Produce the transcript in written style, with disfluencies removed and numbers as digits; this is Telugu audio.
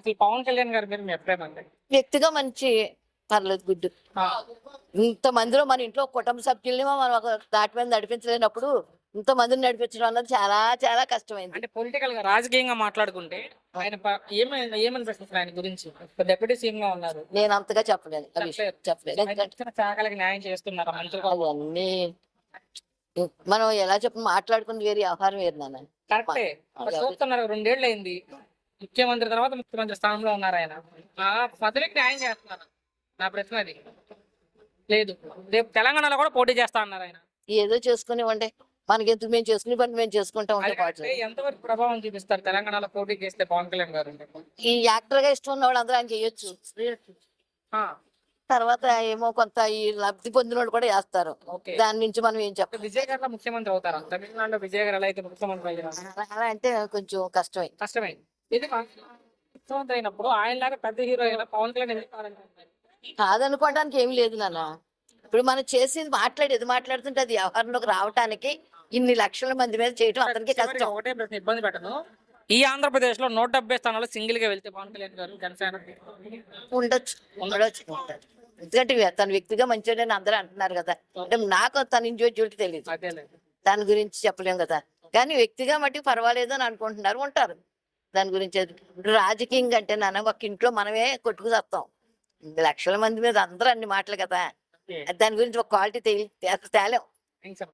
అసలు పవన్ కళ్యాణ్ గారి మీద మీ అభిప్రాయం అండి? వ్యక్తిగా మంచి పర్లేదు గుడ్డు. ఇంత మందిలో మన ఇంట్లో కుటుంబ సభ్యుల్ని మనం ఒక దాటి మీద నడిపించలేనప్పుడు ఇంత మందిని నడిపించడం అన్నది చాలా చాలా కష్టమైంది. అంటే పొలిటికల్ గా రాజకీయంగా మాట్లాడుకుంటే ఆయన ఏమనిపిస్తుంది ఆయన గురించి? డిప్యూటీ సీఎం గా ఉన్నారు, నేను అంతగా చెప్పలేను ఆ విషయం, చెప్పలేను. ఆయన ఎందుకంటే ఇచ్చిన శాఖలకు న్యాయం చేస్తున్నారు మంత్రులు. అవన్నీ మనం ఎలా చెప్పి మాట్లాడుకుని వేరే వ్యవహారం వేరు నాన్న. కరెక్టే. మరి చూస్తున్నారు 2 ఏళ్ళు అయింది, ముఖ్యమంత్రి తర్వాత ముఖ్యమంత్రి స్థానంలో ఉన్నారు ఆయన. ఆ పదవికి న్యాయం చేస్తున్నారు. నా ప్రశ్న అది. లేదు, రేపు తెలంగాణలో కూడా పోటీ చేస్తా అన్నారు ఆయన. ఏదో చేసుకునివ్వండి, మనకెందుకు, మేము చేసుకునే పని మేము చేసుకుంటా ఉంటే పాటు. అంటే ఎంతవరకు ప్రభావం చూపిస్తారు తెలంగాణలో పోటీ చేస్తే పవన్ కళ్యాణ్ గారు? ఈ యాక్టర్ గా ఇష్టం ఉన్న వాళ్ళు అందరూ ఆయన చేయొచ్చు. ఆ, తర్వాత ఏమో కొంత ఈ లబ్ధి పొందిన వాళ్ళు కూడా చేస్తారు. ఓకే. దాని నుంచి మనం ఏం చెప్పాలి. విజయ్ గారు ముఖ్యమంత్రి అవుతారా? తమిళనాడులో విజయ్ గారు ఎలా అయితే ముఖ్యమంత్రి అయ్యారు, అలా అంటే కొంచెం కష్టమే. కష్టమే. ఇది ముఖ్యమంత్రి అయినప్పుడు ఆయనలాగా పెద్ద హీరో అయిన పవన్ కళ్యాణ్ ఎందుకు కావాలంటున్నారు? కాదనుకోవడానికి ఏమి లేదు నాన్న. ఇప్పుడు మనం చేసేది మాట్లాడేది మాట్లాడుతుంటే అది వ్యవహారంలోకి రావటానికి ఇన్ని లక్షల మంది మీద చేయటం అతనికి చివరికి కష్టం. ఒకటే ప్రశ్న, ఇబ్బంది పెట్టను. ఈ ఆంధ్రప్రదేశ్ లో 170 స్థానాలు సింగిల్ గా వెళ్తే పవన్ కళ్యాణ్ గారు జనసేన ఉండొచ్చు ఉండొచ్చు. ఎందుకంటే తన వ్యక్తిగా మంచివాడని అందరూ అంటున్నారు కదా. అంటే నాకు తన ఇండివిజువాలిటీ తెలియదు, అదేలే. దాని గురించి చెప్పలేం కదా. కానీ వ్యక్తిగా మట్టి పర్వాలేదు అని అనుకుంటున్నారు, ఉంటారు. దాని గురించి ఇప్పుడు రాజకీయంగా అంటే నాన్న ఒక ఇంట్లో మనమే కొట్టుకు చేస్తాం, లక్షల మంది మీద అందరూ అన్ని మాటలు కదా. దాని గురించి ఒక క్వాలిటీ తేలేం. థాంక్స్ అన్న.